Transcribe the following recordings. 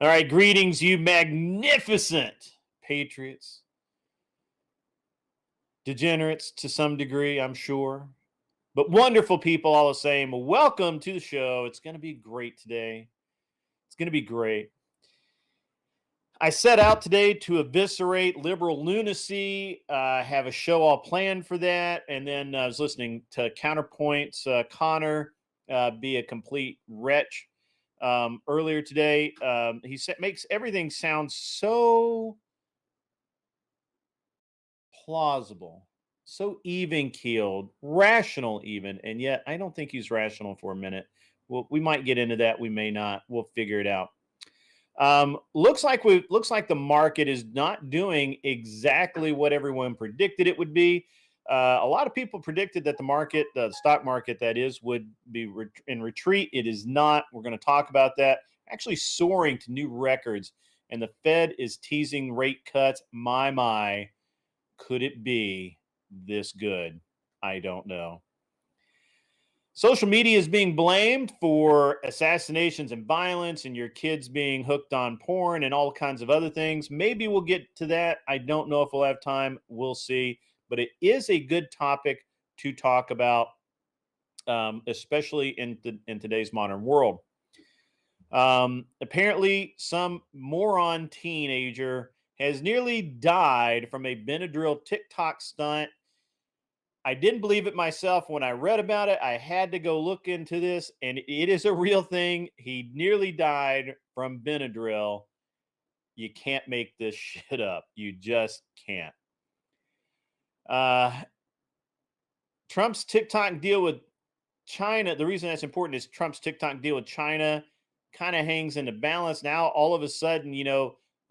All right, greetings, you magnificent patriots, degenerates to some degree, I'm sure, but wonderful people all the same. Welcome to the show. It's going to be great today. It's going to be great. I set out today to eviscerate liberal lunacy. Have a show all planned for that, and then I was listening to Counterpoint's Connor be a complete wretch earlier today. Makes everything sound so plausible, so even keeled, rational, even. And yet, I don't think he's rational for a minute. Well, we might get into that. We may not. We'll figure it out. Looks like the market is not doing exactly what everyone predicted it would be. A lot of people predicted that the stock market, that is, would be in retreat. It is not. We're going to talk about that. Actually, soaring to new records, and the Fed is teasing rate cuts. My. Could it be this good? I don't know. Social media is being blamed for assassinations and violence and your kids being hooked on porn and all kinds of other things. Maybe we'll get to that. I don't know if we'll have time. We'll see. But it is a good topic to talk about, especially in today's modern world. Apparently, some moron teenager has nearly died from a Benadryl TikTok stunt. I didn't believe it myself when I read about it. I had to go look into this, and it is a real thing. He nearly died from Benadryl. You can't make this shit up. You just can't. Trump's TikTok deal with China, the reason that's important is Trump's TikTok deal with China kind of hangs in the balance. Now, all of a sudden,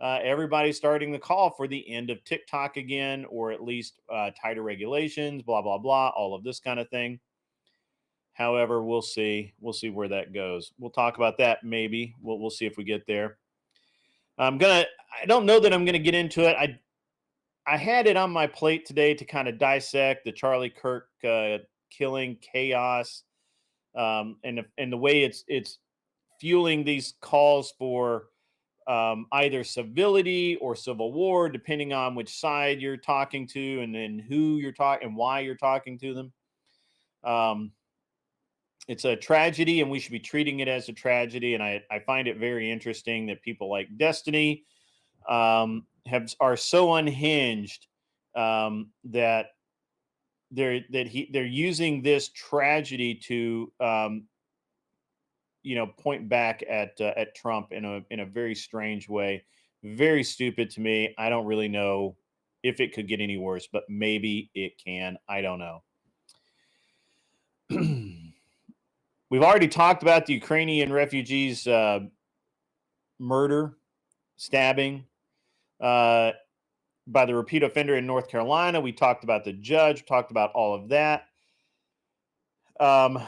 everybody's starting to call for the end of TikTok again, or at least tighter regulations, blah, blah, blah, all of this kind of thing. However, we'll see. We'll see where that goes. We'll talk about that maybe. We'll see if we get there. I don't know that I'm going to get into it. I had it on my plate today to kind of dissect the Charlie Kirk killing chaos, and the way it's fueling these calls for either civility or civil war, depending on which side you're talking to, and then who you're talking and why you're talking to them. It's a tragedy, and we should be treating it as a tragedy. And I find it very interesting that people like Destiny are so unhinged that they're using this tragedy to point back at Trump in a very strange way. Very stupid to me. I don't really know if it could get any worse, but maybe it can. I don't know. We've already talked about the Ukrainian refugees' murder, stabbing by the repeat offender in North Carolina. We talked about the judge, talked about all of that. The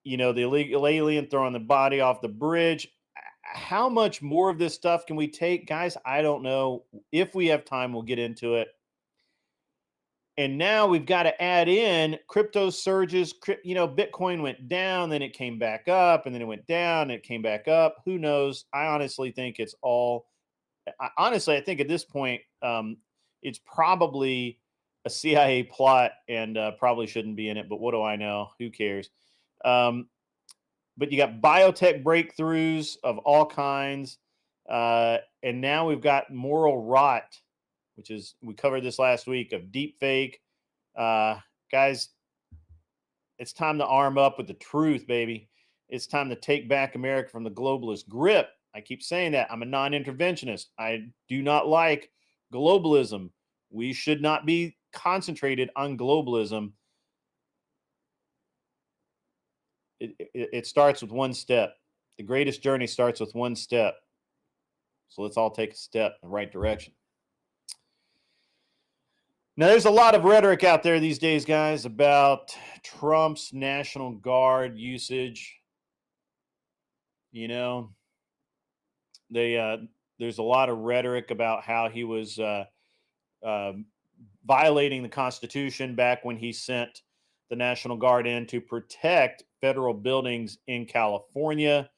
illegal alien throwing the body off the bridge. How much more of this stuff can we take? Guys, I don't know. If we have time, we'll get into it. And now we've got to add in crypto surges. Bitcoin went down, then it came back up, and then it went down, and it came back up. Who knows? I honestly think it's all... I think at this point, it's probably a CIA plot and probably shouldn't be in it, but what do I know? Who cares? But you got biotech breakthroughs of all kinds. And now we've got moral rot, which is, we covered this last week, of deep fake. Guys, it's time to arm up with the truth, baby. It's time to take back America from the globalist grip. I keep saying that. I'm a non-interventionist. I do not like globalism. We should not be concentrated on globalism. It starts with one step. The greatest journey starts with one step. So let's all take a step in the right direction. Now, there's a lot of rhetoric out there these days, guys, about Trump's National Guard usage. There's a lot of rhetoric about how he was violating the Constitution back when he sent the National Guard in to protect federal buildings in California.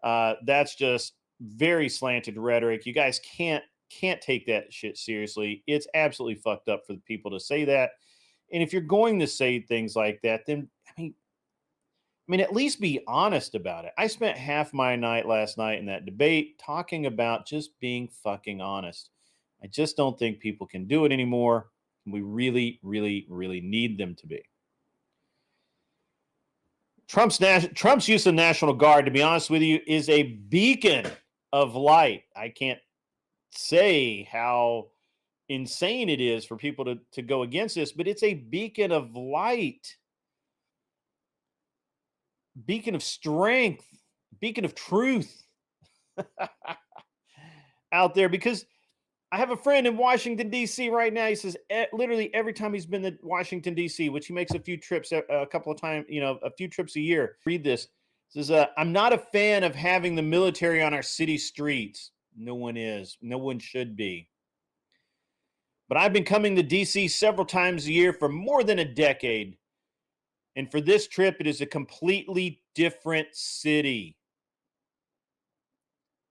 That's just very slanted rhetoric. You guys can't take that shit seriously. It's absolutely fucked up for the people to say that. And if you're going to say things like that, then I mean, at least be honest about it. I spent half my night last night in that debate talking about just being fucking honest. I just don't think people can do it anymore. We really, really, really need them to be. Trump's use of National Guard, to be honest with you, is a beacon of light. I can't say how insane it is for people to go against this, but it's a beacon of light, beacon of strength, beacon of truth out there. Because I have a friend in Washington, D.C. right now. He says literally every time he's been to Washington, D.C., which he makes a few trips, a couple of times, a few trips a year. Read this. It says, I'm not a fan of having the military on our city streets. No one is. No one should be. But I've been coming to D.C. several times a year for more than a decade. And for this trip, it is a completely different city.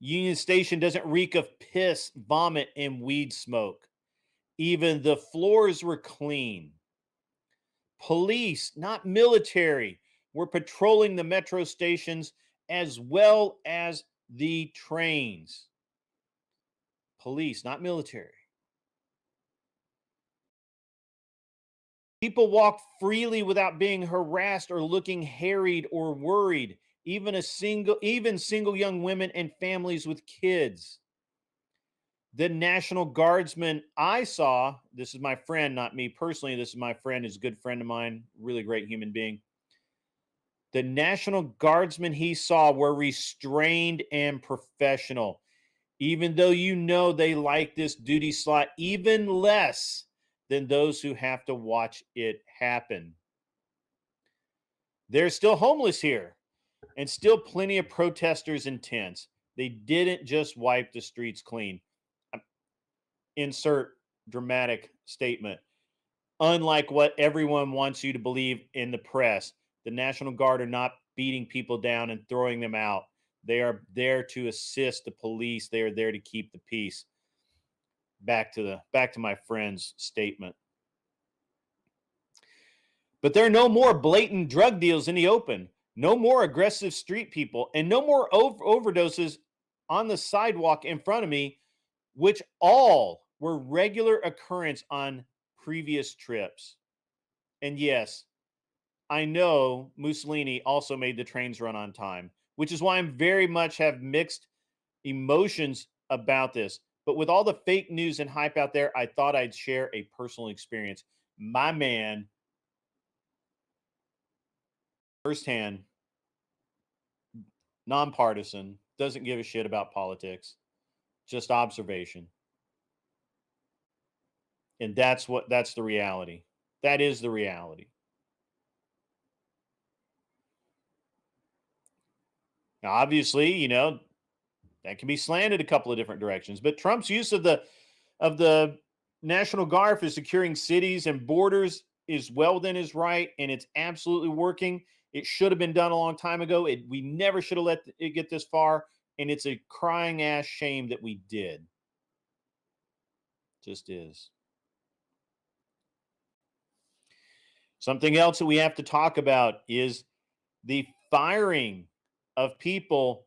Union Station doesn't reek of piss, vomit, and weed smoke. Even the floors were clean. Police, not military, were patrolling the metro stations as well as the trains. Police, not military. People walked freely without being harassed or looking harried or worried. Even single young women and families with kids. The National Guardsman I saw, this is my friend, not me personally. This is my friend, is a good friend of mine, really great human being. The National Guardsmen he saw were restrained and professional, even though they like this duty slot even less than those who have to watch it happen. There's still homeless here and still plenty of protesters in tents. They didn't just wipe the streets clean. Insert dramatic statement. Unlike what everyone wants you to believe in the press, the National Guard are not beating people down and throwing them out. They are there to assist the police. They are there to keep the peace. Back to my friend's statement. But there are no more blatant drug deals in the open, no more aggressive street people, and no more overdoses on the sidewalk in front of me, which all were regular occurrence on previous trips. And yes, I know Mussolini also made the trains run on time, which is why I'm very much have mixed emotions about this. But with all the fake news and hype out there, I thought I'd share a personal experience. My man, firsthand, nonpartisan, doesn't give a shit about politics, just observation. And that's the reality. That is the reality. Now, obviously, that can be slanted a couple of different directions, but Trump's use of the National Guard for securing cities and borders is well within his right, and it's absolutely working. It should have been done a long time ago. We never should have let it get this far, and it's a crying ass shame that we did. Just is. Something else that we have to talk about is the firing of people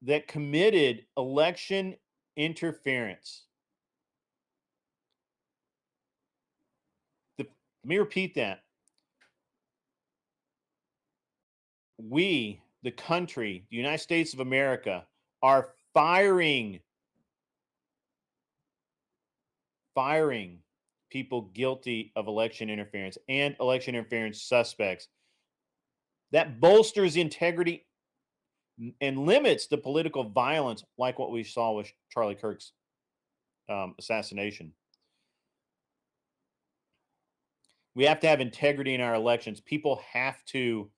that committed election interference. Let me repeat that. We, the country, the United States of America, are firing people guilty of election interference and election interference suspects. That bolsters the integrity and limits the political violence, like what we saw with Charlie Kirk's assassination. We have to have integrity in our elections. People have to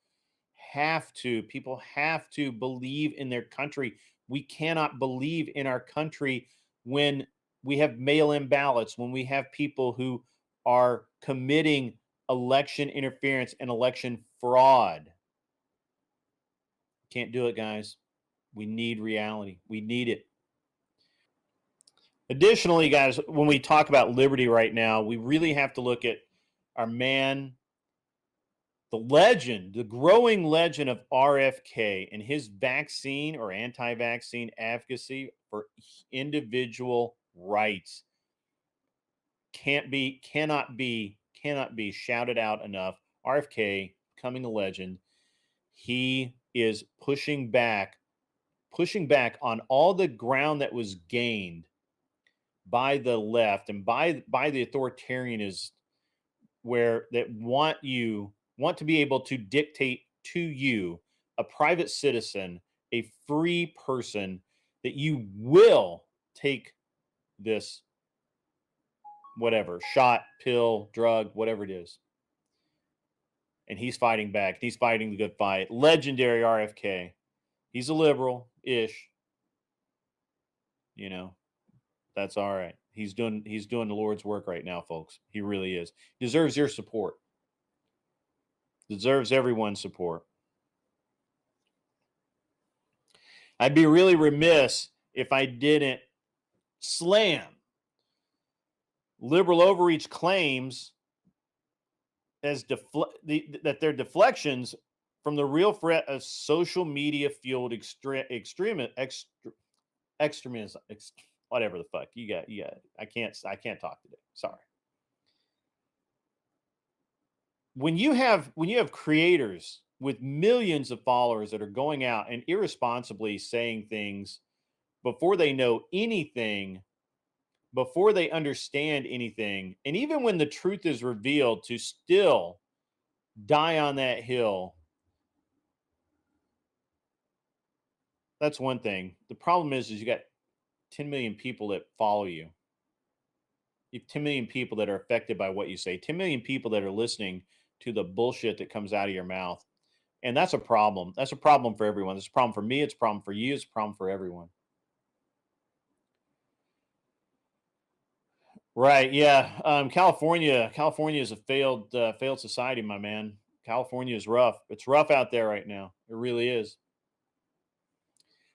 believe in their country. We cannot believe in our country when we have mail-in ballots, when we have people who are committing election interference and election fraud. Can't do it, guys. We need reality. We need it. Additionally, guys, when we talk about liberty right now, we really have to look at our man, the legend, the growing legend of RFK and his vaccine or anti vaccine advocacy for individual rights. Cannot be shouted out enough. RFK becoming a legend. He is pushing back on all the ground that was gained by the left and by the authoritarianism where that want to be able to dictate to you, a private citizen, a free person, that you will take this whatever shot, pill, drug, whatever it is. And he's fighting back. He's fighting the good fight. Legendary RFK. He's a liberal ish. You know, that's all right. He's doing the Lord's work right now, folks. He really is. He deserves your support. Deserves everyone's support. I'd be really remiss if I didn't slam liberal overreach claims as that they're deflections from the real threat of social media fueled extremism, whatever the fuck you got. I can't talk today. Sorry. When you have creators with millions of followers that are going out and irresponsibly saying things before they know anything, before they understand anything, and even when the truth is revealed, to still die on that hill, that's one thing. The problem is you got 10 million people that follow you. You have 10 million people that are affected by what you say, 10 million people that are listening to the bullshit that comes out of your mouth. And that's a problem. That's a problem for everyone. It's a problem for me. It's a problem for you. It's a problem for everyone. Right. Yeah. California is a failed society, my man. California is rough. It's rough out there right now. It really is.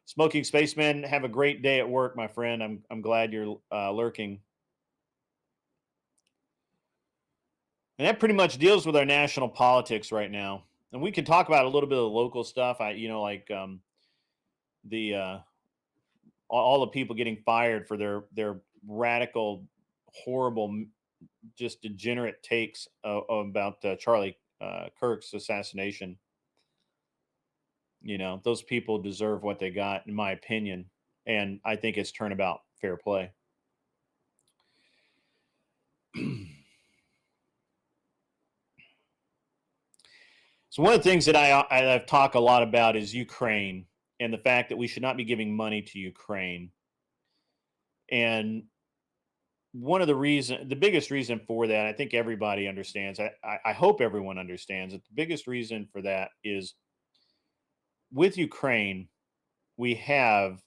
Smoking Spaceman, have a great day at work, my friend. I'm glad you're lurking. And that pretty much deals with our national politics right now. And we can talk about a little bit of the local stuff. The all the people getting fired for their radical, horrible, just degenerate takes about Charlie Kirk's assassination. Those people deserve what they got, in my opinion, and I think it's turnabout fair play. So one of the things that I've talked a lot about is Ukraine and the fact that we should not be giving money to Ukraine. And the biggest reason for that, I think everybody understands. I hope everyone understands that the biggest reason for that is with Ukraine, we have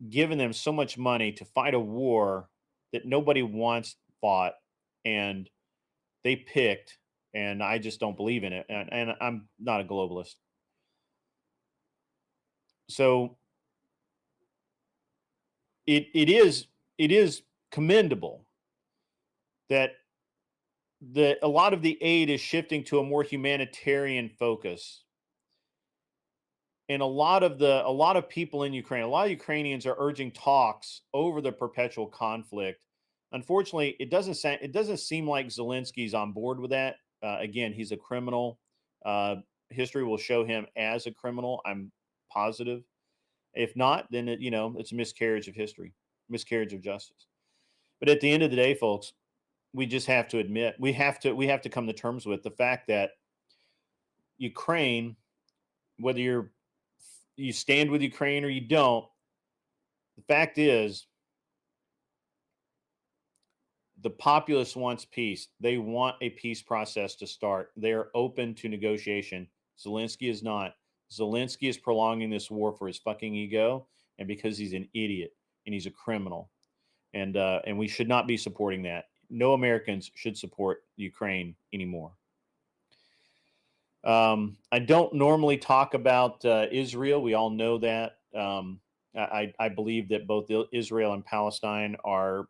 given them so much money to fight a war that nobody wants fought, and they picked, and I just don't believe in it. And I'm not a globalist. So it is commendable that a lot of the aid is shifting to a more humanitarian focus. And a lot of people in Ukraine, a lot of Ukrainians are urging talks over the perpetual conflict. Unfortunately, it doesn't seem like Zelensky's on board with that. Again, he's a criminal. History will show him as a criminal. I'm positive. If not, then it's a miscarriage of history, miscarriage of justice. But at the end of the day, folks, we just have to admit we have to come to terms with the fact that Ukraine, whether you stand with Ukraine or you don't, the fact is the populace wants peace. They want a peace process to start. They are open to negotiation. Zelensky is not. Zelensky is prolonging this war for his fucking ego and because he's an idiot and he's a criminal. And we should not be supporting that. No Americans should support Ukraine anymore. I don't normally talk about Israel. We all know that. I believe that both Israel and Palestine are,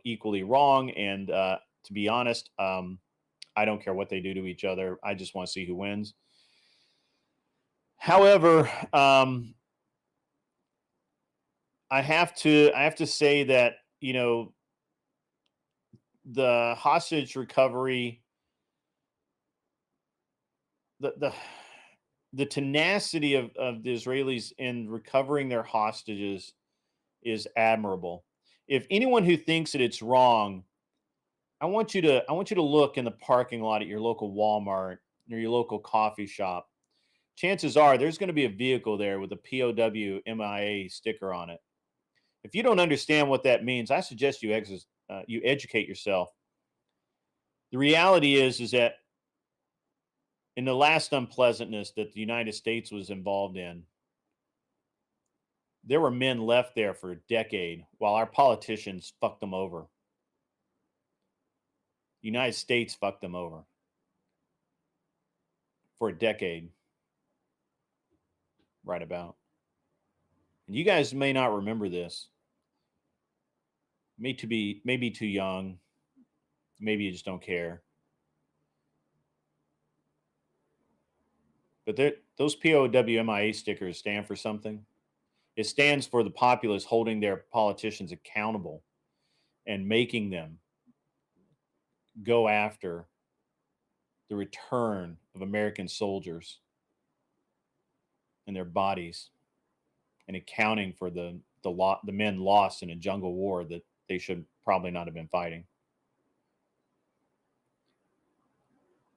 equally wrong. And to be honest, I don't care what they do to each other. I just want to see who wins. However, I have to say that the hostage recovery, the the tenacity of the Israelis in recovering their hostages is admirable. If anyone who thinks that it's wrong, I want you to look in the parking lot at your local Walmart or your local coffee shop. Chances are there's going to be a vehicle there with a POW MIA sticker on it. If you don't understand what that means, I suggest you educate yourself. The reality is that in the last unpleasantness that the United States was involved in, there were men left there for a decade while our politicians fucked them over. The United States fucked them over for a decade, right about. And you guys may not remember this. Maybe too young. Maybe you just don't care. But those POWMIA stickers stand for something. It stands for the populace holding their politicians accountable and making them go after the return of American soldiers and their bodies and accounting for the men lost in a jungle war that they should probably not have been fighting.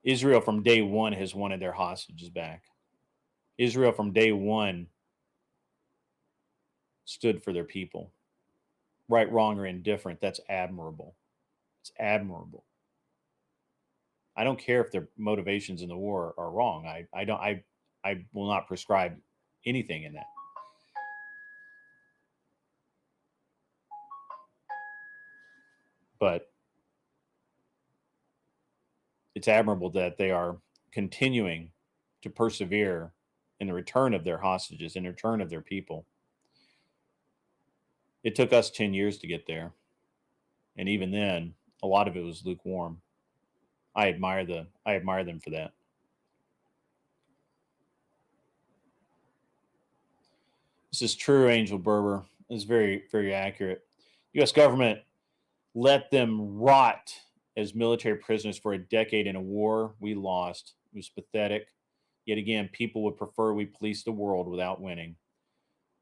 Israel from day one has wanted their hostages back. Israel from day one stood for their people. Right, wrong, or indifferent, that's admirable. It's admirable. I don't care if their motivations in the war are wrong. I will not prescribe anything in that. But it's admirable that they are continuing to persevere in the return of their hostages, in the return of their people. It took us 10 years to get there. And even then, a lot of it was lukewarm. I admire them for that. This is true, Angel Berber. This is very, very accurate. US government let them rot as military prisoners for a decade in a war we lost. It was pathetic. Yet again, people would prefer we police the world without winning.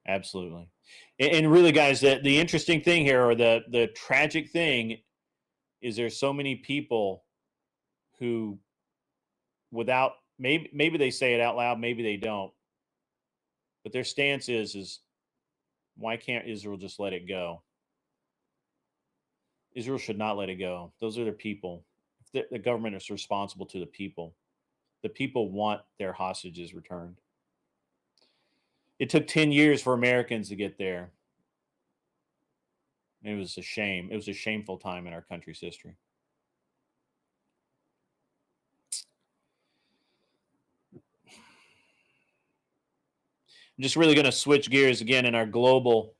Absolutely. And really, guys, the interesting thing here, or the tragic thing, is there's so many people who, without maybe they say it out loud, maybe they don't, but their stance is why can't Israel just let it go? Israel should not let it go. Those are their people. The government is responsible to the people. The people want their hostages returned. It took 10 years for Americans to get there. It was a shame. It was a shameful time in our country's history. I'm just really going to switch gears again in my global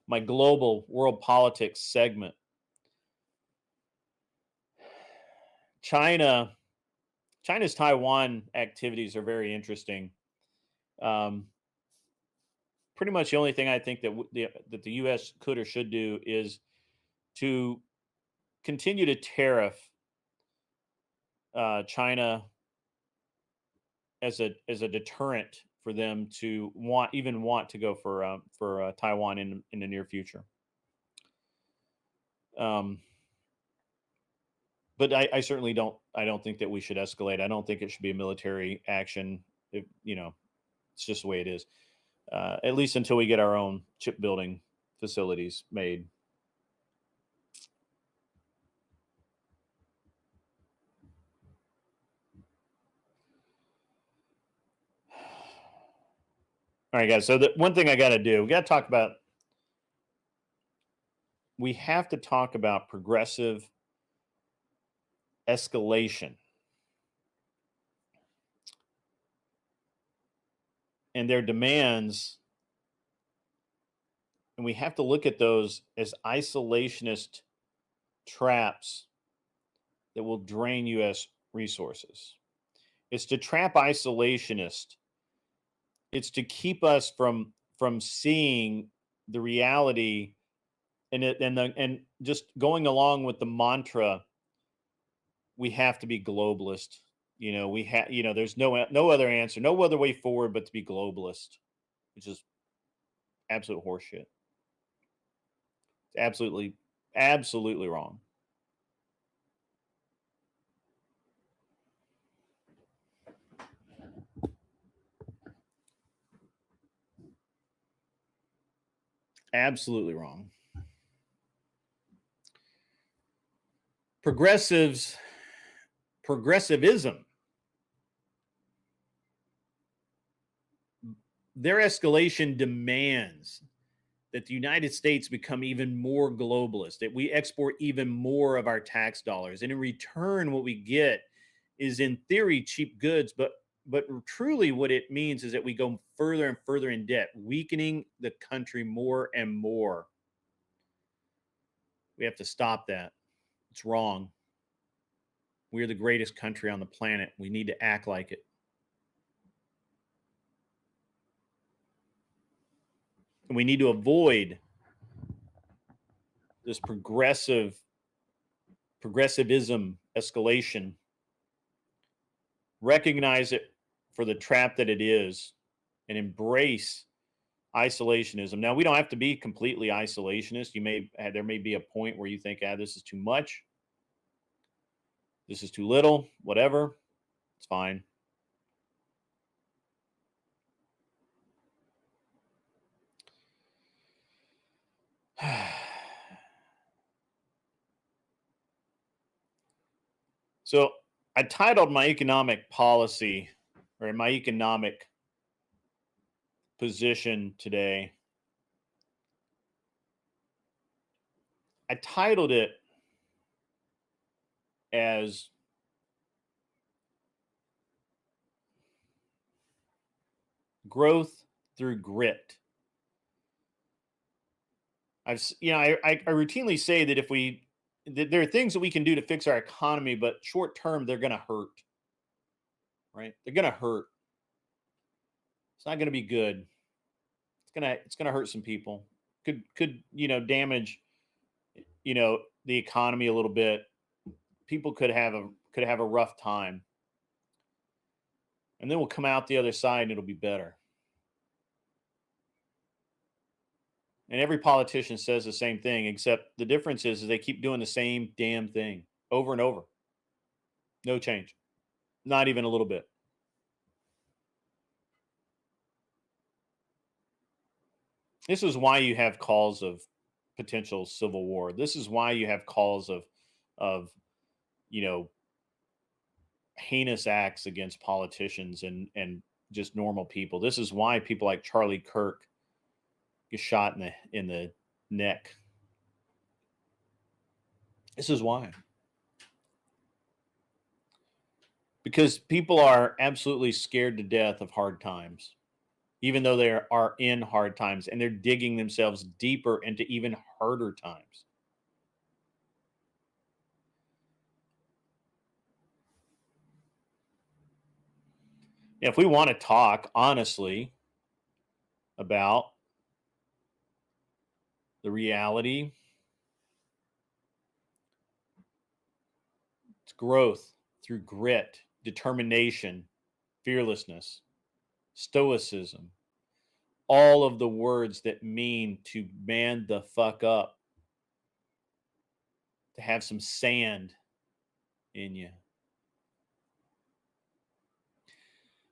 world politics segment. China's Taiwan activities are very interesting. Um, Pretty much the only thing I think that the U.S. could or should do is to continue to tariff China as a deterrent for them to want to go for Taiwan in the near future. Um, but I certainly don't. I don't think that we should escalate. I don't think it should be a military action. It's just the way it is. At least until we get our own chip building facilities made. All right, guys. So the one thing I got to do, we have to talk about progressive escalation. and their demands, and we have to look at those as isolationist traps that will drain U.S. resources. It's to trap isolationists. It's to keep us from seeing the reality, and just going along with the mantra. We have to be globalist. There's no other answer, no other way forward but to be globalist, which is absolute horseshit. It's absolutely wrong. Absolutely wrong. Progressivism, their escalation demands that the United States become even more globalist, that we export even more of our tax dollars. And in return, what we get is, in theory, cheap goods, but truly what it means is that we go further and further in debt, weakening the country more and more. We have to stop that. It's wrong. We're the greatest country on the planet. We need to act like it. And we need to avoid this progressivism escalation. Recognize it for the trap that it is and embrace isolationism. Now, we don't have to be completely isolationist. There may be a point where you think, this is too much. This is too little, whatever. It's fine. So I titled my economic policy, or my economic position today, I titled it as growth through grit. I routinely say that there are things that we can do to fix our economy, but short term, they're going to hurt, right? They're going to hurt. It's not going to be good. It's going to hurt some people. Could damage, the economy a little bit. People could have a rough time. And then we'll come out the other side and it'll be better. And every politician says the same thing, except the difference is they keep doing the same damn thing over and over. No change. Not even a little bit. This is why you have calls of potential civil war. This is why you have calls of heinous acts against politicians and just normal people. This is why people like Charlie Kirk get shot in the neck. This is why. Because people are absolutely scared to death of hard times, even though they are in hard times, and they're digging themselves deeper into even harder times. If we want to talk honestly about the reality, it's growth through grit, determination, fearlessness, stoicism, all of the words that mean to man the fuck up, to have some sand in you.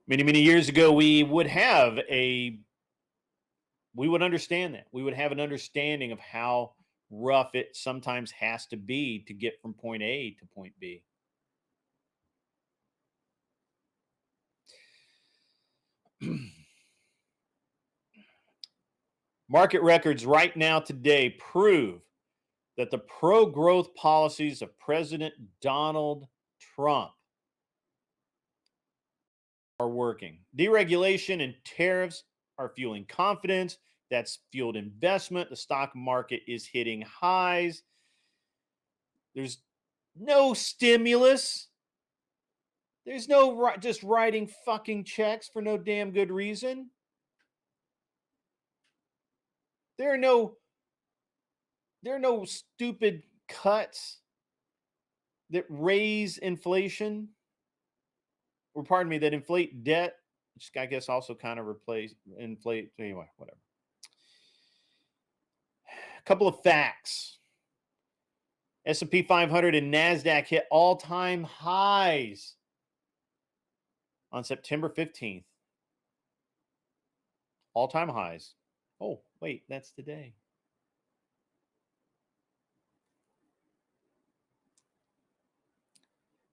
Many years ago, we would understand that. We would have an understanding of how rough it sometimes has to be to get from point A to point B. Market records right now today prove that the pro-growth policies of President Donald Trump are working. Deregulation and tariffs are fueling confidence. That's fueled investment. The stock market is hitting highs. There's no stimulus. There's no just writing fucking checks for no damn good reason. There are no stupid cuts that raise inflation, or pardon me, that inflate debt, which I guess also kind of inflate. Anyway, whatever. A couple of facts. S&P 500 and NASDAQ hit all-time highs on September 15th. All-time highs. Oh, wait, that's today.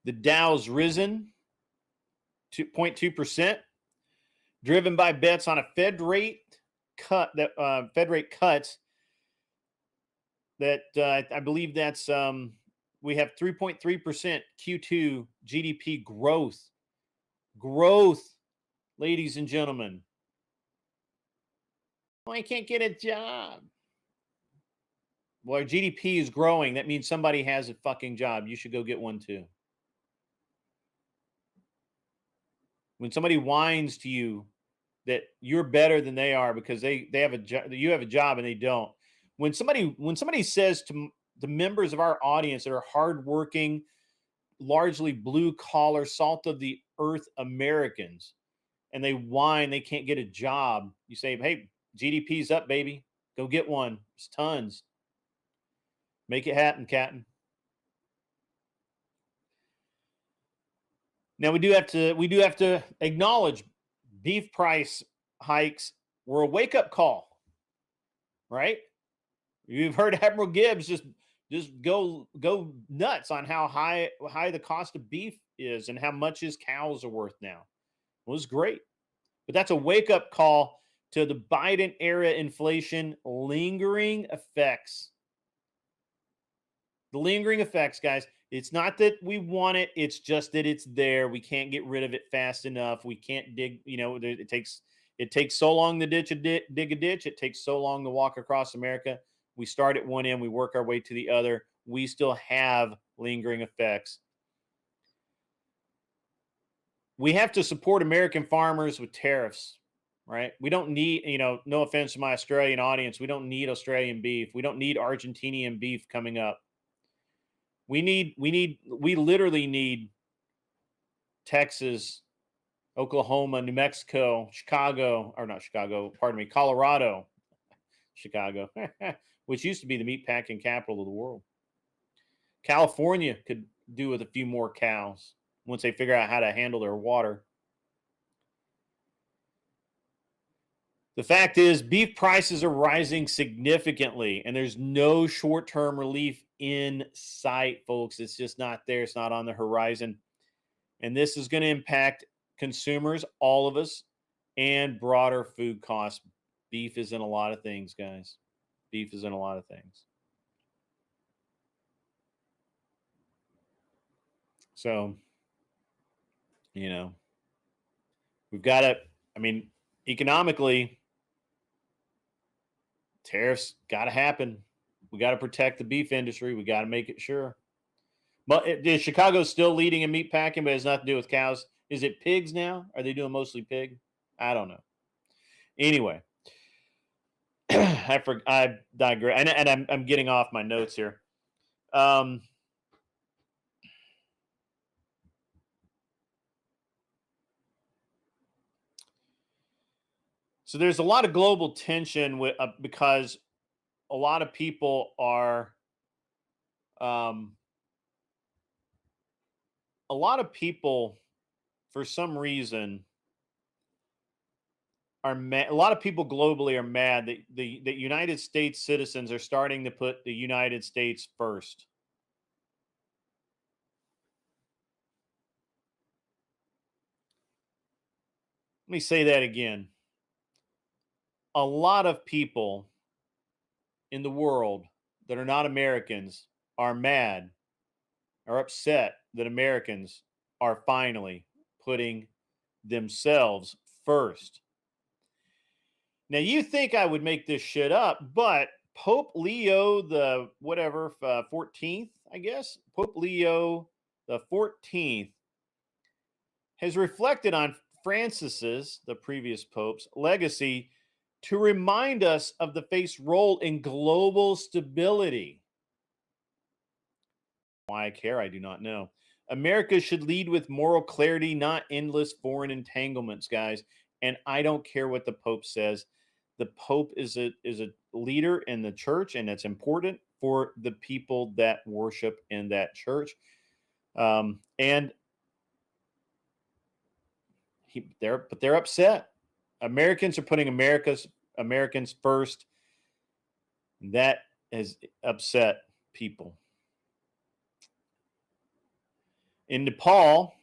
The Dow's risen 2.2%, driven by bets on a Fed rate cuts that I believe that's we have 3.3% Q2 GDP growth. Growth, ladies and gentlemen. Well, I can't get a job. Well, our GDP is growing. That means somebody has a fucking job. You should go get one too. When somebody whines to you that you're better than they are because they have a job, you have a job and they don't. When somebody says to the members of our audience that are hardworking, largely blue collar, salt of the earth Americans, and they whine they can't get a job, you say, "Hey, GDP's up, baby. Go get one. There's tons. Make it happen, Captain." Now we do have to acknowledge beef price hikes were a wake up call, right? You've heard Admiral Gibbs just go nuts on how high the cost of beef is and how much his cows are worth now. It was great, but that's a wake up call to the Biden era inflation lingering effects. The lingering effects, guys. It's not that we want it, it's just that it's there. We can't get rid of it fast enough. We can't dig, it takes so long to dig a ditch. It takes so long to walk across America. We start at one end, we work our way to the other. We still have lingering effects. We have to support American farmers with tariffs, right? We don't need, no offense to my Australian audience, we don't need Australian beef. We don't need Argentinian beef coming up. We literally need Texas, Oklahoma, New Mexico, Colorado, Chicago, which used to be the meatpacking capital of the world. California could do with a few more cows once they figure out how to handle their water. The fact is, beef prices are rising significantly, and there's no short-term relief in sight, folks. It's just not there. It's not on the horizon. And this is going to impact consumers, all of us, and broader food costs. Beef is in a lot of things, guys. Beef is in a lot of things. So, we've got to, economically, tariffs got to happen. We got to protect the beef industry. We got to make it sure. But is Chicago still leading in meat packing, but it has nothing to do with cows? Is it pigs now? Are they doing mostly pig? I don't know. Anyway, I digress, and I'm getting off my notes here. So there's a lot of global tension because a lot of people are, for some reason, are mad. A lot of people globally are mad that the United States citizens are starting to put the United States first. Let me say that again. A lot of people in the world that are not Americans are mad, are upset that Americans are finally putting themselves first. Now, you think I would make this shit up, but Pope Leo the whatever 14th, I guess, Pope Leo the 14th has reflected on Francis's, the previous pope's, legacy to remind us of the faith's role in global stability. Why I care, I do not know. America should lead with moral clarity, not endless foreign entanglements, guys. And I don't care what the Pope says. The Pope is a leader in the church, and it's important for the people that worship in that church. And they're upset. Americans are putting Americans first. That has upset people. In Nepal,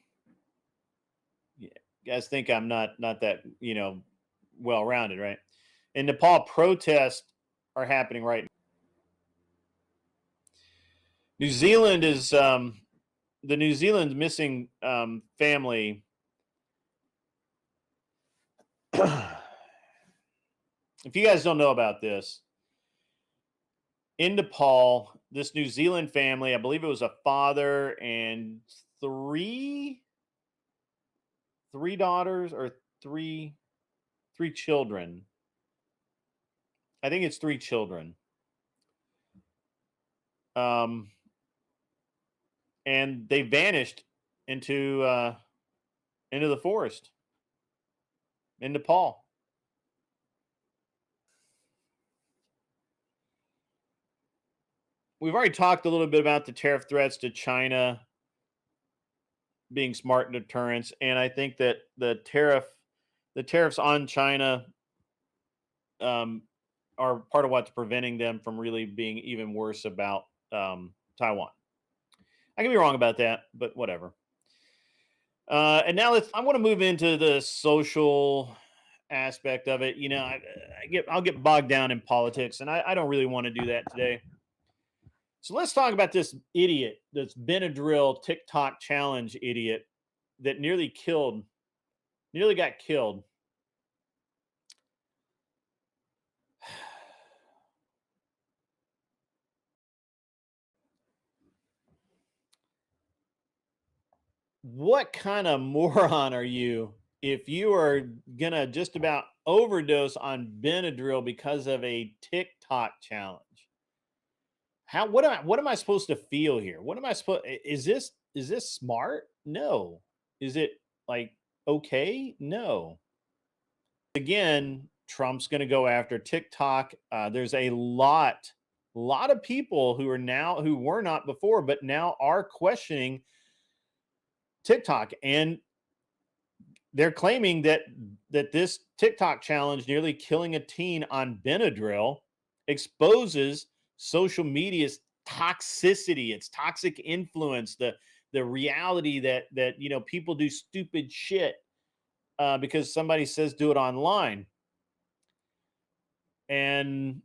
you guys think I'm not that well rounded, right? In Nepal, protests are happening right now. New Zealand is the New Zealand missing family. If you guys don't know about this, in Nepal, this New Zealand family, I believe it was a father and three daughters or three children. I think it's three children. And they vanished into the forest in Nepal. We've already talked a little bit about the tariff threats to China being smart deterrents, and I think that the tariffs on China are part of what's preventing them from really being even worse about Taiwan. I can be wrong about that, but whatever. And now I want to move into the social aspect of it. I'll get bogged down in politics, and I don't really want to do that today. So let's talk about this idiot, this Benadryl TikTok challenge idiot that nearly got killed. What kind of moron are you if you are gonna just about overdose on Benadryl because of a TikTok challenge? What am I supposed to feel here? What am I supposed is this smart? No. Is it like okay? No. Again, Trump's going to go after TikTok. There's a lot of people who were not before, but now are questioning TikTok, and they're claiming that this TikTok challenge, nearly killing a teen on Benadryl, exposes social media's toxicity, its toxic influence, the reality that people do stupid shit because somebody says do it online. And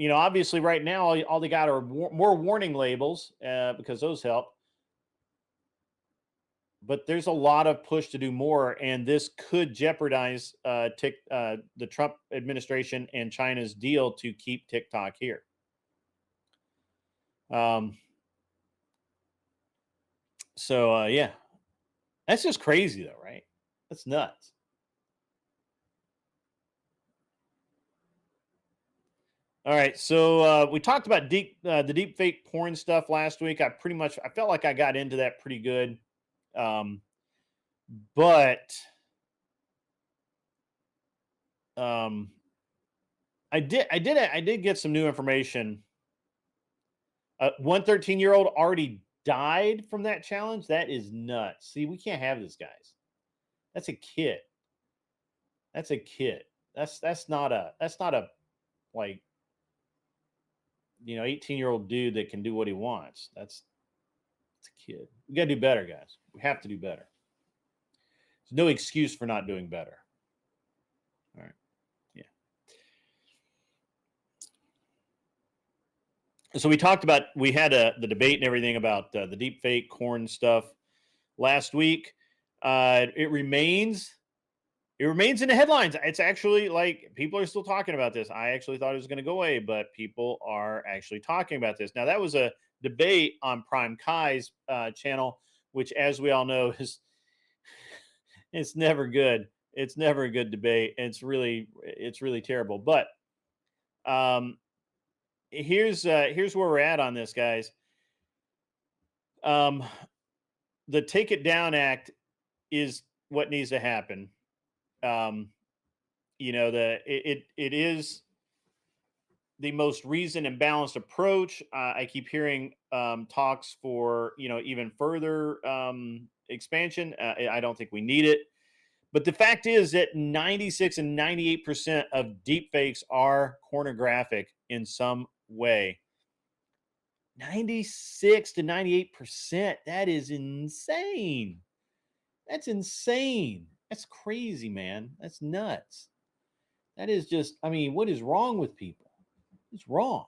obviously right now all they got are more warning labels because those help. But there's a lot of push to do more, and this could jeopardize the Trump administration and China's deal to keep TikTok here. Yeah, that's just crazy though, right? That's nuts. All right, so we talked about the deep fake porn stuff last week. I felt like I got into that pretty good, but I did get some new information. One 13-year-old already died from that challenge. That is nuts. See, we can't have this, guys. That's a kid. That's a kid. That's not a like 18-year-old dude that can do what he wants. That's a kid. We gotta do better, guys. We have to do better. There's no excuse for not doing better. All right. Yeah. So we had the debate and everything about the deep fake corn stuff last week. It remains. It remains in the headlines. It's actually like people are still talking about this. I actually thought it was going to go away, but people are actually talking about this. Now, that was a debate on Prime Kai's channel, which, as we all know, is it's never good. It's never a good debate. It's really terrible. But um, here's where we're at on this, guys. Um, the Take It Down Act is what needs to happen. Um, it is the most reasoned and balanced approach. I keep hearing talks for even further expansion. I don't think we need it, but the fact is that 96 and 98% of deep fakes are pornographic in some way. 96 to 98%. That is insane. That's insane. That's crazy, man. That's nuts. That is just, I mean, what is wrong with people? It's wrong.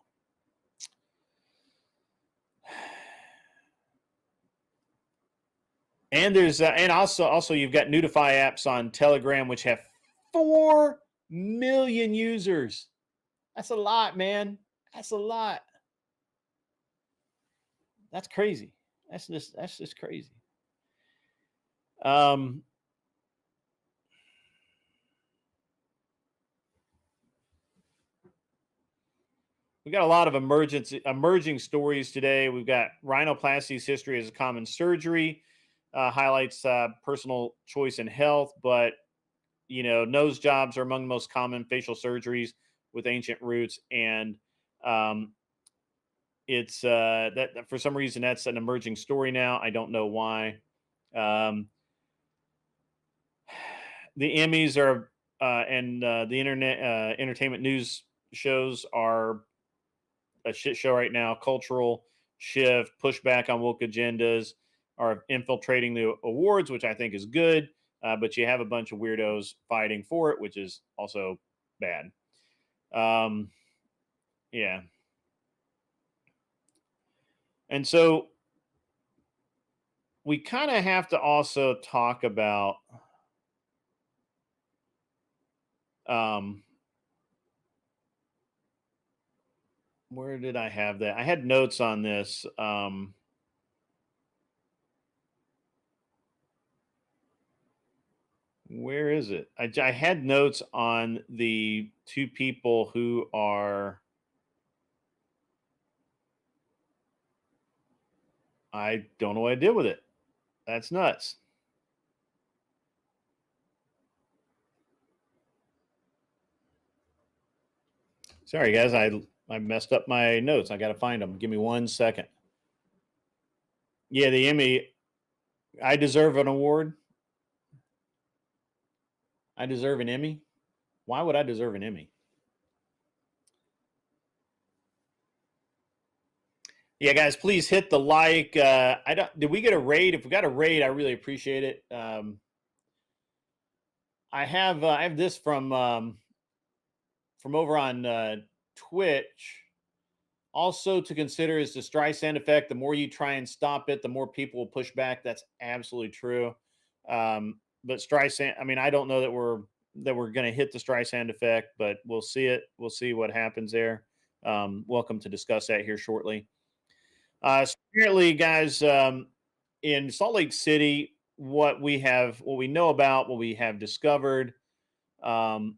And there's and also you've got Notify apps on Telegram which have 4 million users. That's a lot, man. That's a lot. That's crazy. That's just crazy. Um we got a lot of emerging stories today. We've got rhinoplasty's history as a common surgery, highlights personal choice and health, but nose jobs are among the most common facial surgeries with ancient roots, and um, it's that for some reason that's an emerging story now. I don't know why. Um, the Emmys are and the internet entertainment news shows are a shit show right now. Cultural shift, pushback on woke agendas are infiltrating the awards, which I think is good. But you have a bunch of weirdos fighting for it, which is also bad. Um, yeah. And so we kind of have to also talk about um, where did I have that? I had notes on this. Where is it? I had notes on the two people who are. I don't know what I did with it. That's nuts. Sorry, guys. I messed up my notes. I got to find them. Give me 1 second. Yeah, the Emmy. I deserve an award. I deserve an Emmy. Why would I deserve an Emmy? Yeah, guys, please hit the like. I don't. Did we get a raid? If we got a raid, I really appreciate it. I have this from over on Twitch. Also to consider is the Streisand effect. The more you try and stop it, the more people will push back. That's absolutely true. But Streisand, I mean, I don't know that we're going to hit the Streisand effect, but we'll see it. We'll see what happens there. Welcome to discuss that here shortly. So apparently, guys, in Salt Lake City, what we know about, what we have discovered,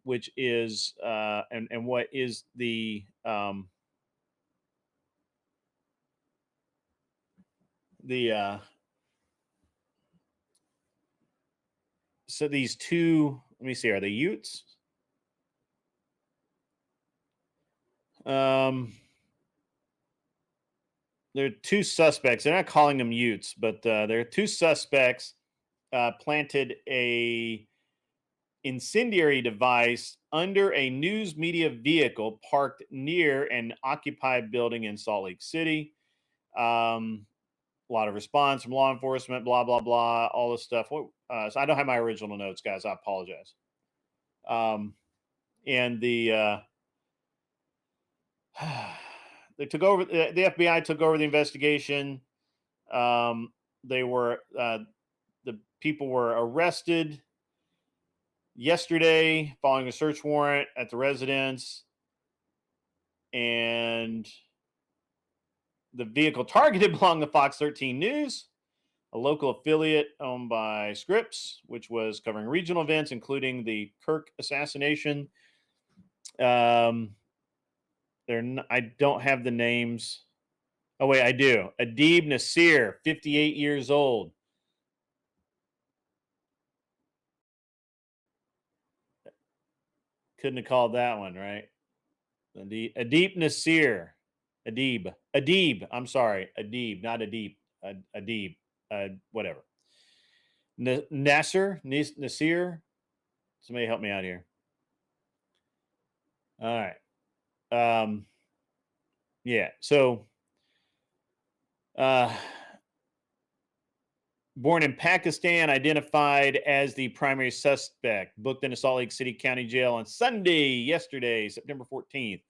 which is, and what is the so these two, let me see, are they Utes? Um, there are two suspects. They're not calling them Utes, but there are two suspects planted a incendiary device under a news media vehicle parked near an occupied building in Salt Lake City. A lot of response from law enforcement, blah blah blah, all this stuff. So I don't have my original notes, guys. I apologize. And they took over. The FBI took over the investigation. They were the people were arrested yesterday following a search warrant at the residence, and the vehicle targeted belonged to Fox 13 News, a local affiliate owned by Scripps, which was covering regional events, including the Kirk assassination. I don't have the names. Oh, wait, I do. Adib Nasir, 58 years old. Couldn't have called that one, right? Adib Nasir. Adib. I'm sorry. Adib, not Adib. Adib. Whatever. Nasir. Somebody help me out here. All right. Yeah. So, born in Pakistan, identified as the primary suspect, booked into Salt Lake City County Jail on yesterday, September 14th,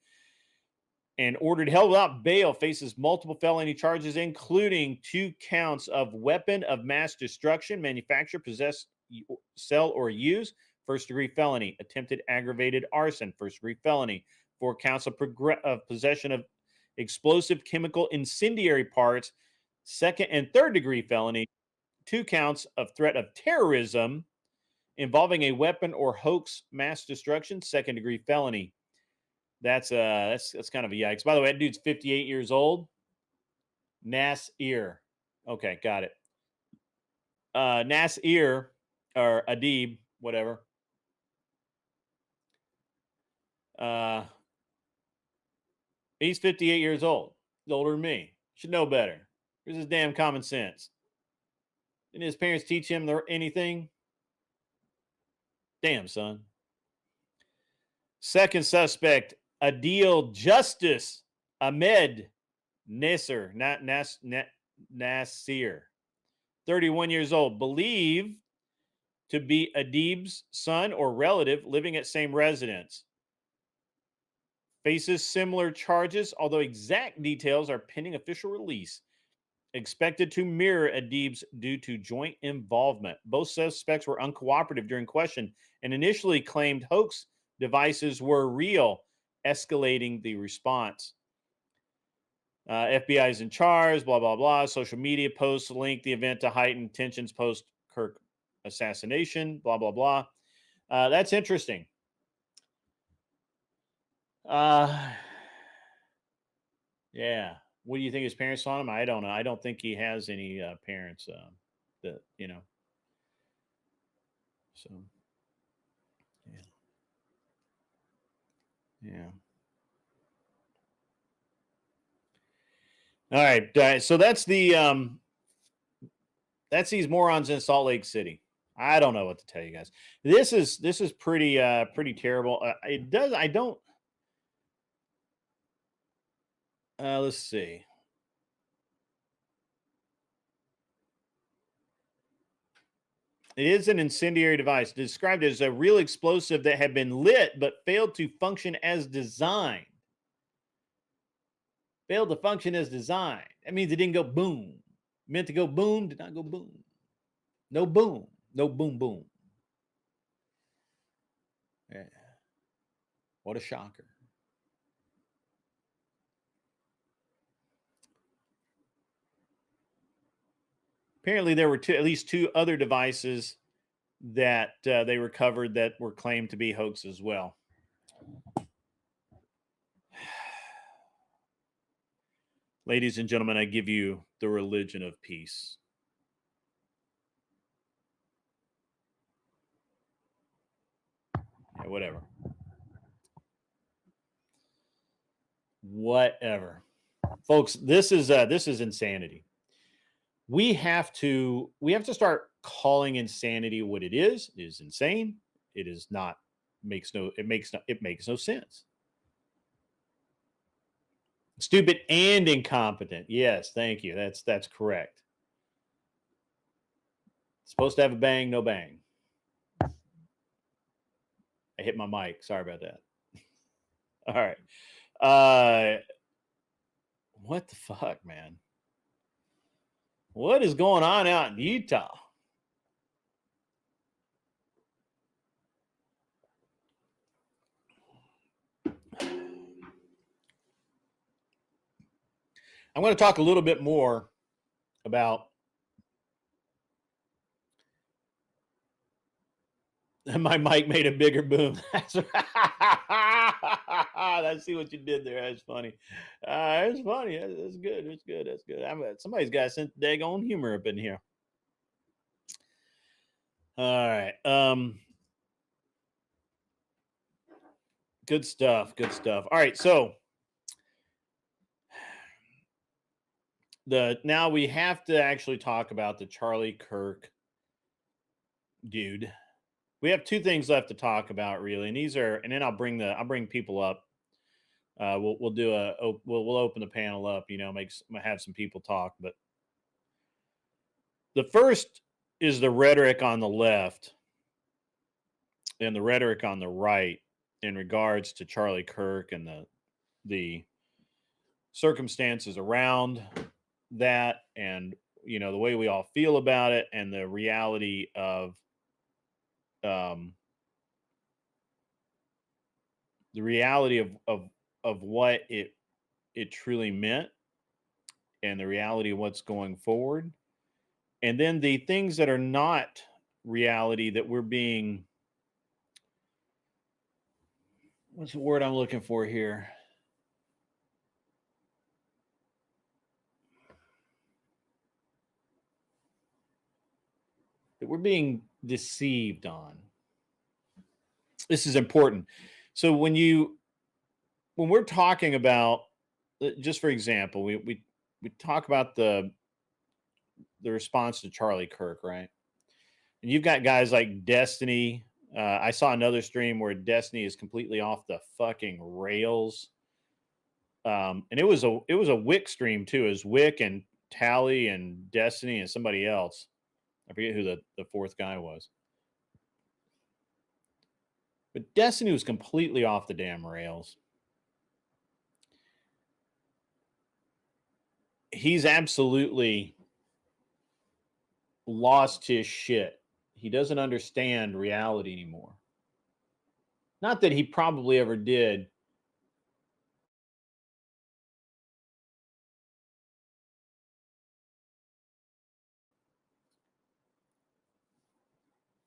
and ordered held without bail, faces multiple felony charges, including 2 counts of weapon of mass destruction, manufacture, possess, sell, or use, first-degree felony, attempted aggravated arson, first-degree felony, 4 counts of possession of explosive chemical incendiary parts, second and third-degree felony, 2 counts of threat of terrorism involving a weapon or hoax mass destruction, second-degree felony. That's kind of a yikes. By the way, that dude's 58 years old. Nasir. Okay, got it. Nasir or Adib, whatever. He's 58 years old. He's older than me. Should know better. Where's his damn common sense? Didn't his parents teach him anything? Damn, son. Second suspect, Adil Justice Ahmed Nasir, Nasir, 31 years old, believed to be Adib's son or relative living at same residence. Faces similar charges, although exact details are pending official release. Expected to mirror Adib's due to joint involvement. Both suspects were uncooperative during question and initially claimed hoax devices were real, escalating the response. FBI is in charge, blah, blah, blah. Social media posts link the event to heightened tensions post Kirk assassination, blah, blah, blah. That's interesting. Yeah. What do you think his parents saw him? I don't know. I don't think he has any parents that, So, yeah. Yeah. All right. So that's that's these morons in Salt Lake City. I don't know what to tell you guys. This is pretty terrible. It does. I don't. Let's see. It is an incendiary device described as a real explosive that had been lit but failed to function as designed. Failed to function as designed. That means it didn't go boom. Meant to go boom, did not go boom. No boom. No boom boom. Yeah. What a shocker. Apparently, there were at least 2 other devices that they recovered that were claimed to be hoax as well. Ladies and gentlemen, I give you the religion of peace. Yeah, whatever. Whatever. Folks, this is insanity. We have to start calling insanity what it is. It is insane. It is not it makes no sense. Stupid and incompetent. Yes, thank you. That's correct. Supposed to have a bang, no bang. I hit my mic. Sorry about that. All right. What the fuck, man? What is going on out in Utah? I'm going to talk a little bit more about my mic made a bigger boom. That's I see what you did there. That's funny. It's funny. That's good. It's good. That's good. Somebody's got some daggone humor up in here. All right. Good stuff. Good stuff. All right. So now we have to actually talk about the Charlie Kirk dude. We have two things left to talk about, really, and these are, and then I'll bring people up. We'll do we'll open the panel up. Have some people talk, but the first is the rhetoric on the left and the rhetoric on the right in regards to Charlie Kirk and the circumstances around that, and the way we all feel about it, and the reality of um the reality of what it truly meant, and the reality of what's going forward, and then the things that are not reality that we're being, what's the word I'm looking for here, that we're being deceived on. This is important. So when we're talking about, just for example, we talk about the response to Charlie Kirk, right? And you've got guys like Destiny. I saw another stream where Destiny is completely off the fucking rails. And it was a Wick stream too. It was Wick and Tally and Destiny and somebody else. I forget who the fourth guy was. But Destiny was completely off the damn rails. He's absolutely lost his shit. He doesn't understand reality anymore. Not that he probably ever did.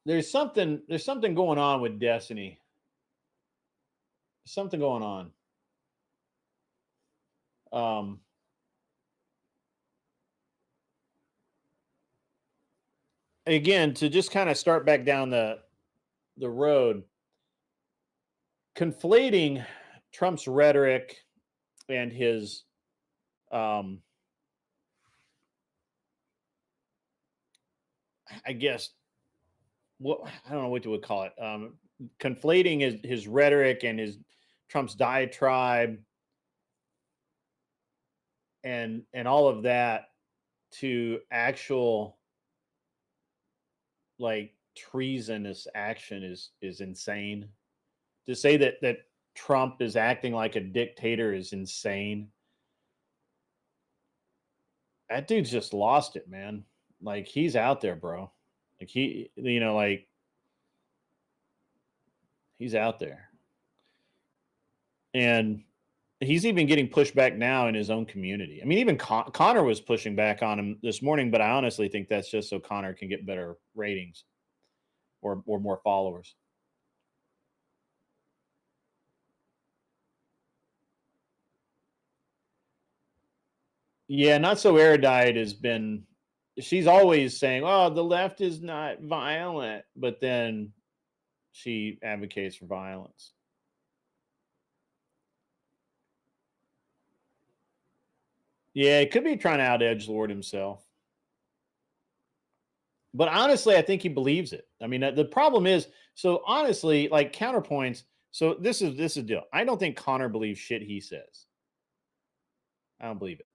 There's something going on with Destiny. Something going on. Again, to just kind of start back down the road, conflating Trump's rhetoric and his I guess, what, I don't know what you would call it. Conflating his rhetoric and his Trump's diatribe and all of that to actual, like, treasonous action is insane. To say that Trump is acting like a dictator is insane. That dude's just lost it, man. Like, he's out there, bro. Like, he's out there. And he's even getting pushed back now in his own community. I mean, even Connor was pushing back on him this morning, but I honestly think that's just so Connor can get better ratings or more followers. Yeah, not so erudite has been. She's always saying, "Oh, the left is not violent," but then she advocates for violence. Yeah, it could be trying to out edge Lord himself. But honestly, I think he believes it. I mean, the problem is, so honestly, like, counterpoints. So this is the deal. I don't think Connor believes shit he says. I don't believe it.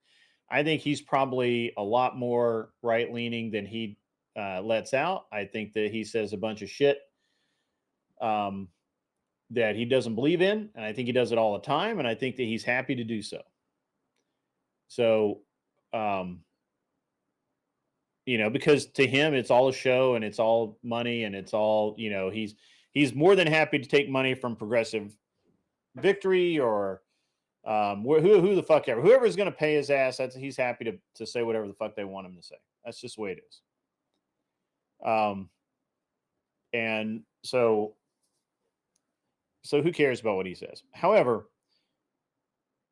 I think he's probably a lot more right leaning than he lets out. I think that he says a bunch of shit um, that he doesn't believe in, and I think he does it all the time. And I think that he's happy to do so. So, um, because to him it's all a show and it's all money and it's all, he's more than happy to take money from Progressive Victory or Who the fuck ever, whoever's going to pay his ass, he's happy to say whatever the fuck they want him to say. That's just the way it is. And so who cares about what he says? However,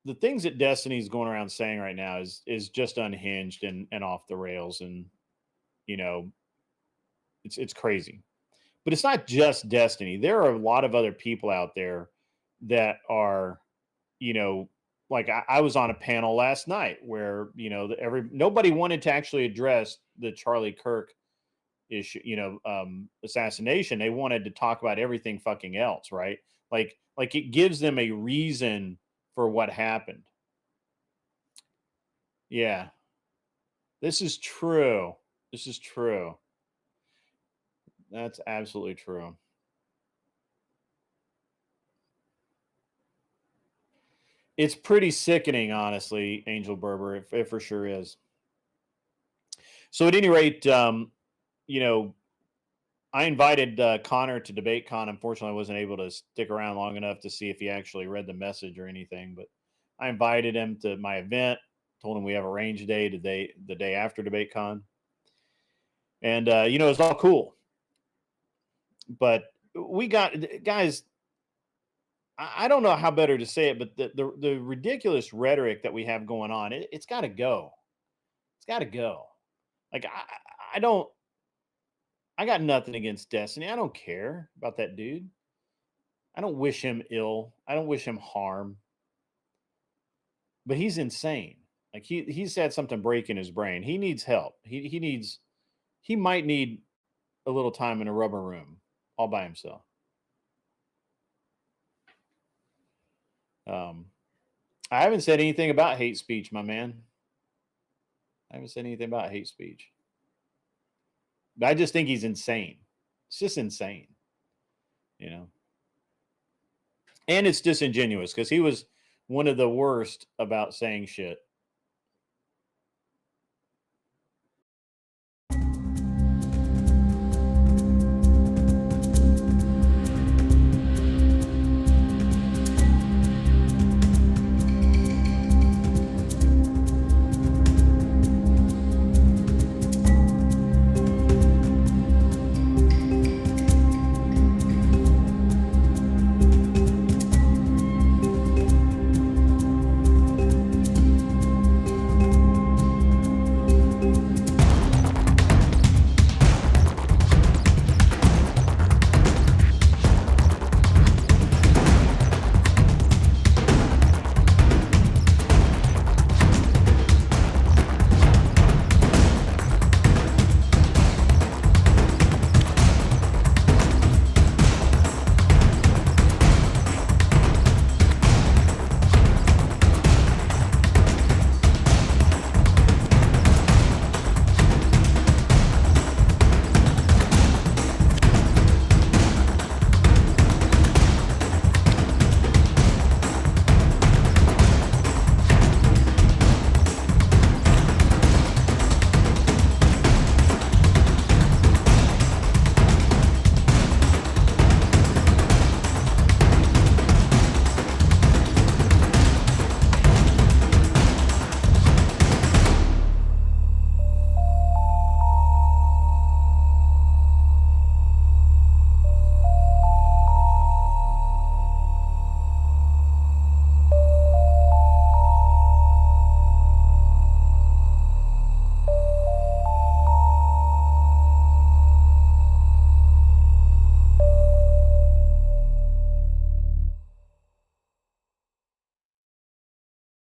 the things that Destiny's going around saying right now is just unhinged and off the rails, and you know, it's crazy. But it's not just Destiny. There are a lot of other people out there that are, you know, like I was on a panel last night where, you know, nobody wanted to actually address the Charlie Kirk issue, assassination. They wanted to talk about everything fucking else, right? Like it gives them a reason for what happened. Yeah. This is true. This is true. That's absolutely true. It's pretty sickening, honestly, Angel Berber. It for sure is. So, at any rate, you know, I invited Connor to DebateCon. Unfortunately, I wasn't able to stick around long enough to see if he actually read the message or anything. But I invited him to my event. Told him we have a range day today, the day after DebateCon, and you know, it's all cool. But we got guys. I don't know how better to say it, but the ridiculous rhetoric that we have going on, it's got to go. It's got to go. Like I don't. I got nothing against Destiny. I don't care about that dude. I don't wish him ill. I don't wish him harm. But he's insane. Like he's had something break in his brain. He needs help. He might need a little time in a rubber room all by himself. Um, I haven't said anything about hate speech, my man. I haven't said anything about hate speech. But I just think he's insane. It's just insane, you know. And it's disingenuous because he was one of the worst about saying shit